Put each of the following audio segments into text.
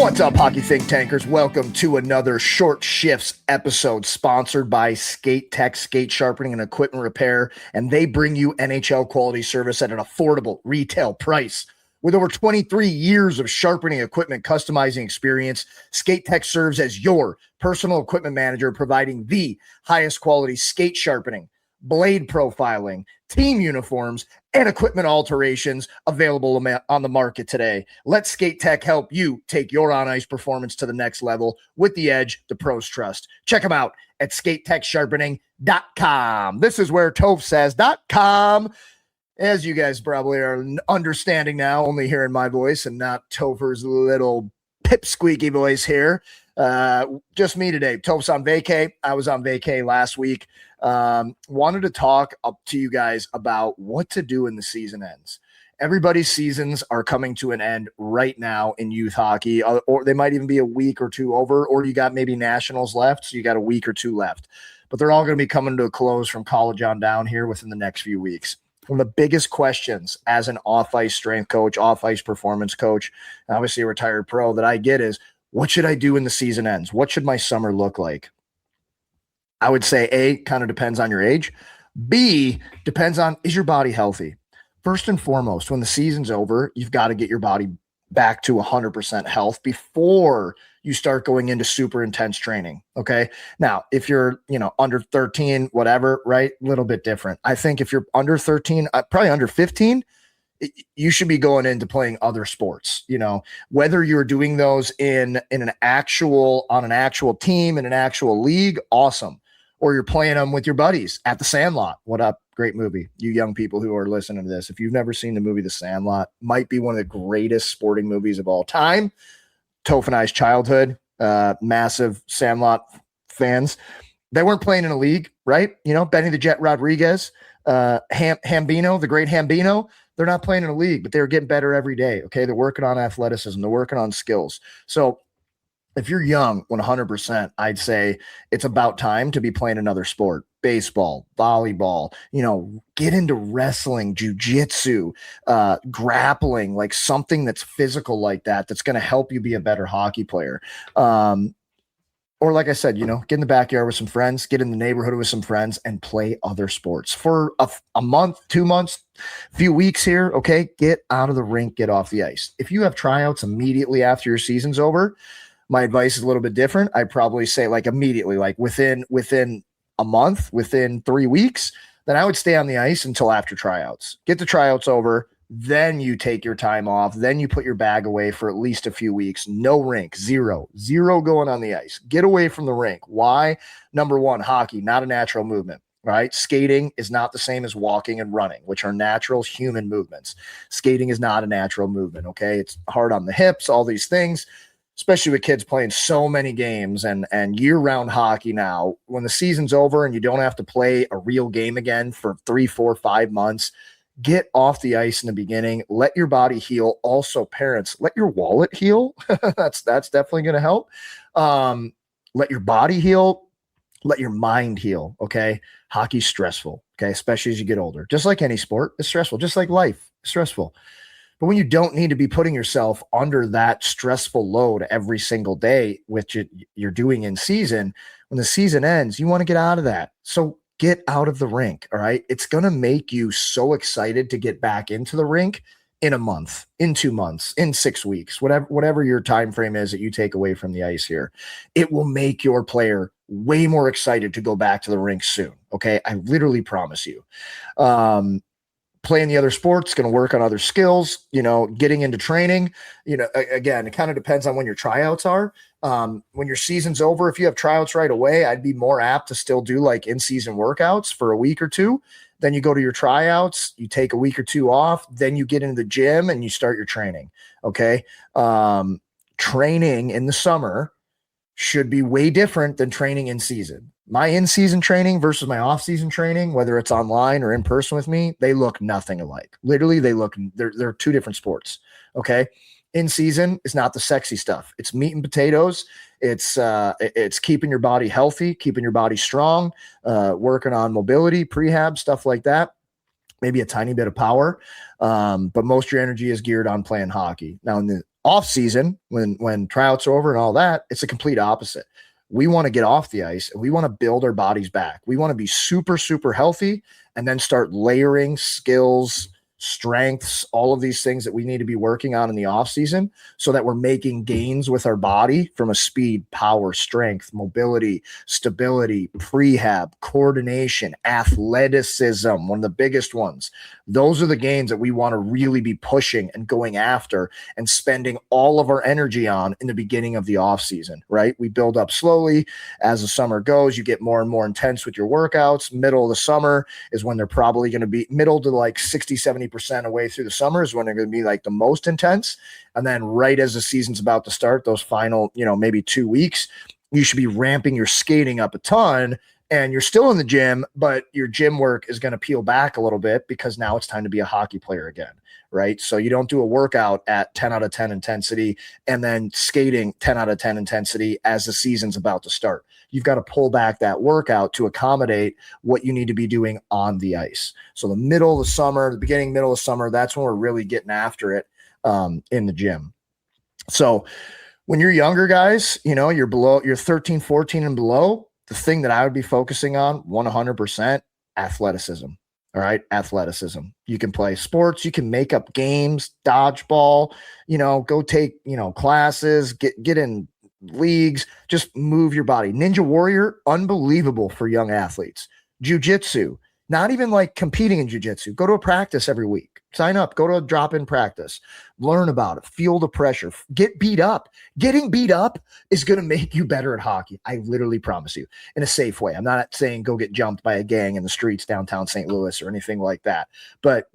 What's up, Hockey Think Tankers? Welcome to another Short Shifts episode sponsored by Skate Tech, skate sharpening and equipment repair, and they bring you NHL quality service at an affordable retail price. With over 23 years of sharpening equipment customizing experience, Skate Tech serves as your personal equipment manager, providing the highest quality skate sharpening, blade profiling, team uniforms, and equipment alterations available on the market today. Let Skate Tech help you take your on-ice performance to the next level with the edge the pros trust. Check them out at skatetechsharpening.com. This is where Toph says .com. As you guys probably are understanding now, only hearing my voice and not Topher's little pipsqueaky voice here. Just me today. Toph's on vacay. I was on vacay last week. Wanted to talk up to you guys about what to do when the season ends. Everybody's seasons are coming to an end right now in youth hockey, or they might even be a week or two over, or you got maybe nationals left, so you got a week or two left. But they're all going to be coming to a close from college on down here within the next few weeks. One of the biggest questions as an off-ice strength coach, off-ice performance coach, obviously a retired pro, that I get is, what should I do when the season ends? What should my summer look like? I would say A, kind of depends on your age. B, depends on, is your body healthy? First and foremost, when the season's over, you've got to get your body back to 100% health before you start going into super intense training. Okay. Now, if you're, under 13, whatever, right? A little bit different. I think if you're under 13, probably under 15, you should be going into playing other sports, whether you're doing those on an actual team, in an actual league, awesome. Or you're playing them with your buddies at the Sandlot. What up? Great movie. You young people who are listening to this, if you've never seen the movie The Sandlot, might be one of the greatest sporting movies of all time. Toph and I's childhood, massive Sandlot fans. They weren't playing in a league, right? Benny the Jet Rodriguez, Hambino, the great Hambino. They're not playing in a league, but they're getting better every day. Okay. They're working on athleticism. They're working on skills. So if you're young, 100%, I'd say it's about time to be playing another sport, baseball, volleyball, get into wrestling, jujitsu, grappling, like something that's physical like that, that's going to help you be a better hockey player. Or like I said, get in the backyard with some friends, get in the neighborhood with some friends and play other sports for a month, 2 months, few weeks here. Okay. Get out of the rink, get off the ice. If you have tryouts immediately after your season's over, my advice is a little bit different. I'd probably say like immediately, like within a month, within 3 weeks, then I would stay on the ice until after tryouts. Get the tryouts over, then you take your time off, then you put your bag away for at least a few weeks. No rink, zero going on the ice. Get away from the rink. Why? Number one, hockey, not a natural movement. Right? Skating is not the same as walking and running, which are natural human movements. Skating is not a natural movement. Okay. It's hard on the hips, all these things, especially with kids playing so many games and year-round hockey now. When the season's over and you don't have to play a real game again for 3, 4, 5 months, get off the ice in the beginning. Let your body heal. Also, parents, let your wallet heal. That's definitely going to help. Let your body heal. Let your mind heal. Okay. Hockey's stressful. Okay. Especially as you get older. Just like any sport, it's stressful. Just like life, it's stressful. But when you don't need to be putting yourself under that stressful load every single day, which you're doing in season, when the season ends, you want to get out of that. So get out of the rink. All right. It's going to make you so excited to get back into the rink in a month, in 2 months, in 6 weeks, whatever your time frame is that you take away from the ice here. It will make your player way more excited to go back to the rink soon. Okay. I literally promise you. Playing the other sports, going to work on other skills, getting into training, again, it kind of depends on when your tryouts are. When your season's over, if you have tryouts right away, I'd be more apt to still do like in-season workouts for a week or two. Then you go to your tryouts, you take a week or two off, then you get into the gym and you start your training. Okay. Training in the summer should be way different than training in season. My in-season training versus my off-season training, whether it's online or in person with me, they look nothing alike. Literally, they're two different sports. Okay. In season is not the sexy stuff. It's meat and potatoes. It's keeping your body healthy, keeping your body strong, working on mobility, prehab, stuff like that. Maybe a tiny bit of power. But most of your energy is geared on playing hockey. Now in the Off season, when tryouts are over and all that, it's a complete opposite. We want to get off the ice and we want to build our bodies back. We want to be super, super healthy and then start layering skills, strengths, all of these things that we need to be working on in the off season so that we're making gains with our body from a speed, power, strength, mobility, stability, prehab, coordination, athleticism, one of the biggest ones. Those are the gains that we want to really be pushing and going after and spending all of our energy on in the beginning of the off season, right? We build up slowly as the summer goes. You get more and more intense with your workouts. Middle of the summer is when they're probably going to be middle to like 60, 70% away through the summer is when they're going to be like the most intense. And then right as the season's about to start, those final, maybe 2 weeks, you should be ramping your skating up a ton. And you're still in the gym, but your gym work is going to peel back a little bit because now it's time to be a hockey player again, right? So you don't do a workout at 10 out of 10 intensity and then skating 10 out of 10 intensity as the season's about to start. You've got to pull back that workout to accommodate what you need to be doing on the ice. So the middle of the summer, the beginning, middle of summer, that's when we're really getting after it in the gym. So when you're younger guys, you're 13, 14 and below, the thing that I would be focusing on 100% athleticism. All right. Athleticism. You can play sports. You can make up games, dodgeball, go take, classes, get in leagues, just move your body. Ninja Warrior, unbelievable for young athletes. Jiu-jitsu, not even like competing in jiu-jitsu. Go to a practice every week. Sign up, go to a drop-in practice, learn about it, feel the pressure, get beat up. Getting beat up is going to make you better at hockey. I literally promise you, in a safe way. I'm not saying go get jumped by a gang in the streets downtown St. Louis or anything like that. But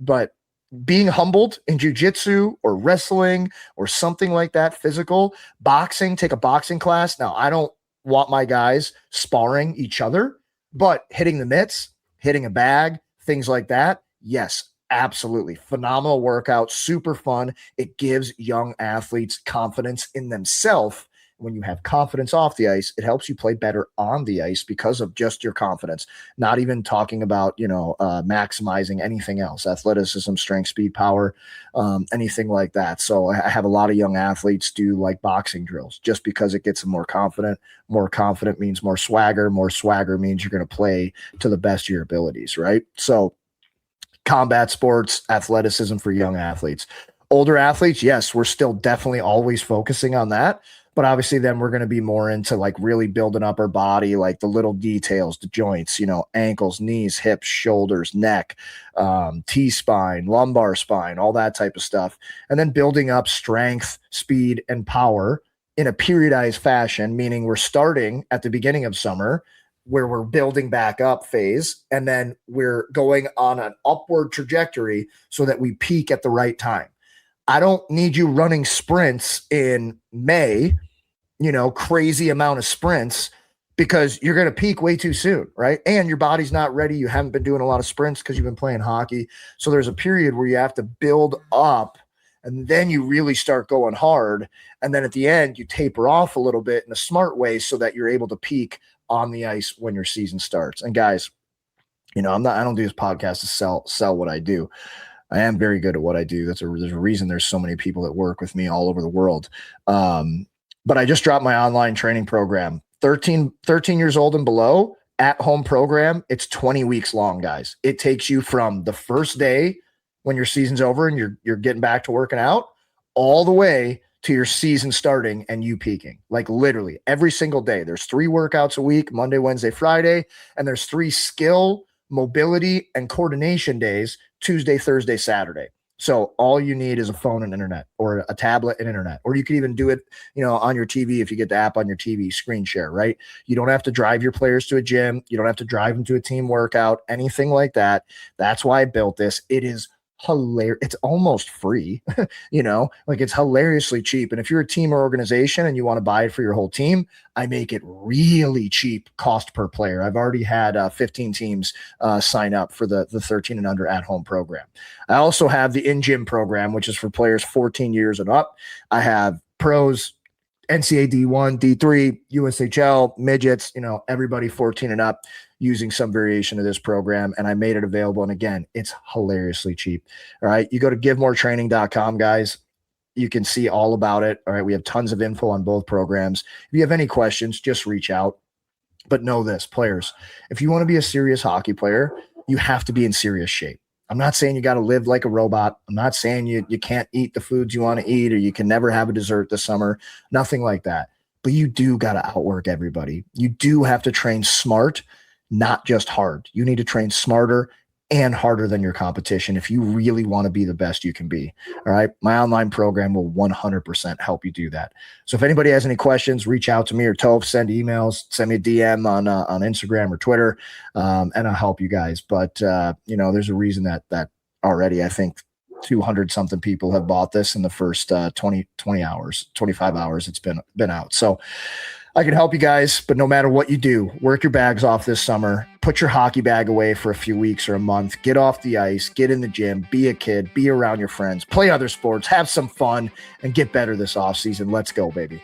being humbled in jiu-jitsu or wrestling or something like that, physical, boxing, take a boxing class. Now, I don't want my guys sparring each other, but hitting the mitts, hitting a bag, things like that, yes, absolutely. Phenomenal workout, super fun. It gives young athletes confidence in themselves. When you have confidence off the ice, it helps you play better on the ice because of just your confidence, not even talking about, maximizing anything else, athleticism, strength, speed, power, anything like that. So I have a lot of young athletes do like boxing drills just because it gets them more confident. More confident means more swagger means you're going to play to the best of your abilities, right? So combat sports, athleticism for young athletes. Older athletes, yes, we're still definitely always focusing on that. But obviously then we're going to be more into like really building up our body, like the little details, the joints, ankles, knees, hips, shoulders, neck, T-spine, lumbar spine, all that type of stuff. And then building up strength, speed, and power in a periodized fashion, meaning we're starting at the beginning of summer where we're building back up phase, and then we're going on an upward trajectory so that we peak at the right time. I don't need you running sprints in May, crazy amount of sprints, because you're going to peak way too soon, right? And your body's not ready. You haven't been doing a lot of sprints because you've been playing hockey. So there's a period where you have to build up and then you really start going hard. And then at the end, you taper off a little bit in a smart way so that you're able to peak on the ice when your season starts. And guys, I don't do this podcast to sell what I do. I am very good at what I do. There's a reason there's so many people that work with me all over the world. But I just dropped my online training program, 13 years old and below, at-home program. It's 20 weeks long, guys. It takes you from the first day when your season's over and you're getting back to working out all the way to your season starting and you peaking, like literally every single day. There's 3 workouts a week, Monday, Wednesday, Friday, and there's 3 skill, mobility, and coordination days, Tuesday, Thursday, Saturday. So all you need is a phone and internet, or a tablet and internet, or you can even do it, on your TV if you get the app on your TV, screen share, right? You don't have to drive your players to a gym. You don't have to drive them to a team workout, anything like that. That's why I built this. It is hilarious. It's almost free, like it's hilariously cheap. And if you're a team or organization and you want to buy it for your whole team, I make it really cheap cost per player. I've already had 15 teams sign up for the 13 and under at home program. I also have the in-gym program, which is for players 14 years and up. I have pros, NCAA D1, D3, USHL, midgets, everybody 14 and up using some variation of this program. And I made it available. And again, it's hilariously cheap. All right. You go to givemoretraining.com, guys. You can see all about it. All right. We have tons of info on both programs. If you have any questions, just reach out. But know this, players, if you want to be a serious hockey player, you have to be in serious shape. I'm not saying you got to live like a robot. I'm not saying you can't eat the foods you want to eat or you can never have a dessert this summer. Nothing like that. But you do got to outwork everybody. You do have to train smart, not just hard. You need to train smarter and harder than your competition if you really want to be the best you can be. All right. My online program will 100% help you do that. So if anybody has any questions, reach out to me or Toph, send emails, send me a DM on Instagram or Twitter, and I'll help you guys. But, there's a reason that already, I think 200 something people have bought this in the first 20 hours, 25 hours. It's been out. So I can help you guys, but no matter what you do, work your bags off this summer, put your hockey bag away for a few weeks or a month, get off the ice, get in the gym, be a kid, be around your friends, play other sports, have some fun, and get better this offseason. Let's go, baby.